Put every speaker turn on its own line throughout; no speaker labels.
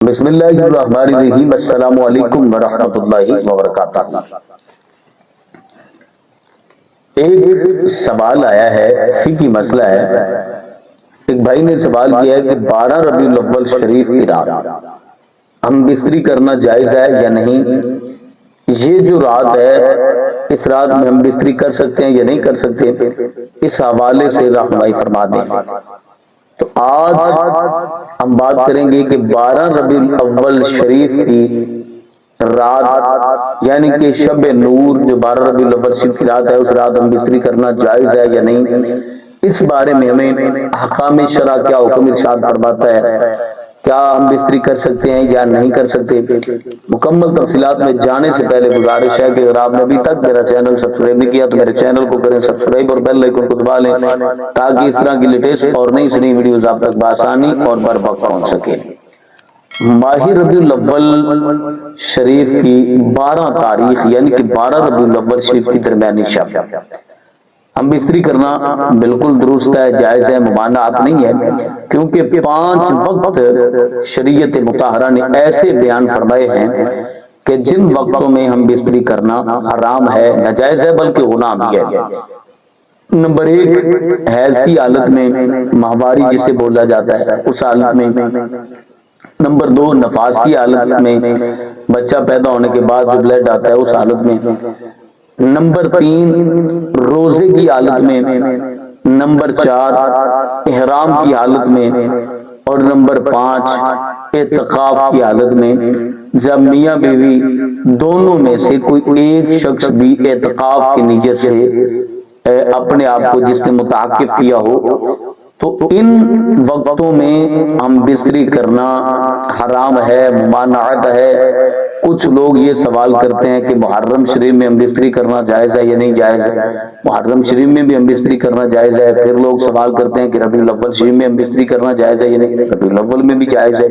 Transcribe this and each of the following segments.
بسم اللہ الرحمن الرحیم، السلام علیکم ورحمۃ اللہ وبرکاتہ۔ ایک سوال آیا ہے، فقہی مسئلہ ہے۔ ایک بھائی نے سوال کیا ہے کہ 12 ربیع الاول شریف کی رات ہم بستری کرنا جائز ہے یا نہیں؟ یہ جو رات ہے، اس رات میں ہم بستری کر سکتے ہیں یا نہیں کر سکتے، اس حوالے سے رہنمائی فرما دیں۔ تو آج ہم بات کریں گے کہ 12 ربیع الاول شریف کی رات یعنی کہ شب نور جو 12 ربیع الاول شریف کی رات ہے، اس رات ہم بستری کرنا جائز ہے یا نہیں۔ اس بارے میں ہمیں احکام شرع کیا حکم ارشاد فرماتا ہے، کیا ہم بستری کر سکتے ہیں یا نہیں کر سکتے۔ مکمل تفصیلات میں جانے سے پہلے گزارش ہے کہ اگر آپ نے ابھی تک میرا چینل سبسکرائب نہیں کیا تو میرے چینل کو کریں سبسکرائب اور بیل آئیکن کو دبا لیں تاکہ اس طرح کی لیٹسٹ اور نئی نئی ویڈیوز آپ تک بآسانی اور بر وقت پہنچ سکے۔ ماہ ربیع الاول شریف کی 12 تاریخ یعنی کہ 12 ربیع الاول شریف کی درمیانی شب ہم بستری کرنا بالکل درست ہے، جائز ہے، ممانعت نہیں ہے، کیونکہ 5 وقت شریعت مطہرہ نے ایسے بیان فرمائے ہیں کہ جن وقتوں میں ہم بستری کرنا حرام ہے، ناجائز ہے، بلکہ گناہ بھی ہے۔ نمبر 1 حیض کی حالت میں، ماہواری جسے بولا جاتا ہے اس حالت میں۔ نمبر 2 نفاس کی حالت میں، بچہ پیدا ہونے کے بعد جو بلڈ آتا ہے اس حالت میں۔ نمبر 3 روزے کی حالت میں۔ نمبر 4 احرام کی حالت میں، اور نمبر 5 اعتکاف کی حالت میں۔ جب میاں بیوی دونوں میں سے کوئی ایک شخص بھی اعتکاف کی نیت سے اپنے آپ کو جس نے متعاقب کیا ہو تو ان وقتوں میں ہم بستری کرنا حرام ہے، ممانعت ہے۔ کچھ لوگ یہ سوال کرتے ہیں کہ محرم شریف میں ہم بستری کرنا جائز ہے یا نہیں جائز ہے۔ محرم شریف میں بھی ہم بستری کرنا جائز ہے۔ پھر لوگ سوال کرتے ہیں کہ ربیع الاول شریف میں ہم بستری کرنا جائز ہے یا نہیں، ربیع الاول میں بھی جائز ہے۔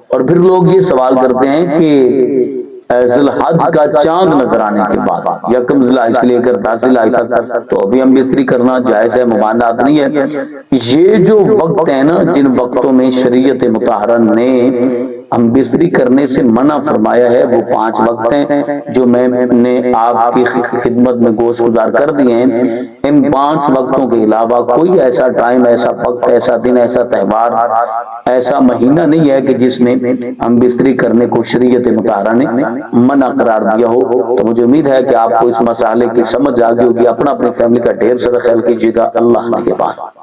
اور پھر لوگ یہ سوال کرتے ہیں کہ ذی الحج کا چاند نظر آنے کے بعد یکم ذی الحج سے لے کر 10 ذی الحج تک تو ابھی ہم بستری کرنا جائز ہے، ممانعت نہیں ہے۔ یہ جو وقت ہے نا، جن وقتوں میں شریعت مطہرہ نے ہم بستری کرنے سے منع فرمایا ہے، وہ 5 وقت ہیں جو میں نے آپ کی خدمت میں گوش گزار کر دیے ہیں۔ ان 5 وقتوں کے علاوہ کوئی ایسا ٹائم، ایسا وقت، ایسا دن، ایسا تہوار، ایسا مہینہ نہیں ہے کہ جس میں ہم بستری کرنے کو شریعت مطہرہ نے منع قرار دیا ہو۔ تو مجھے امید ہے کہ آپ کو اس مسئلے کی سمجھ آ گئی ہوگی۔ اپنا اپنی فیملی کا ڈھیر سارا خیال کیجیے گا۔ اللہ کے بعد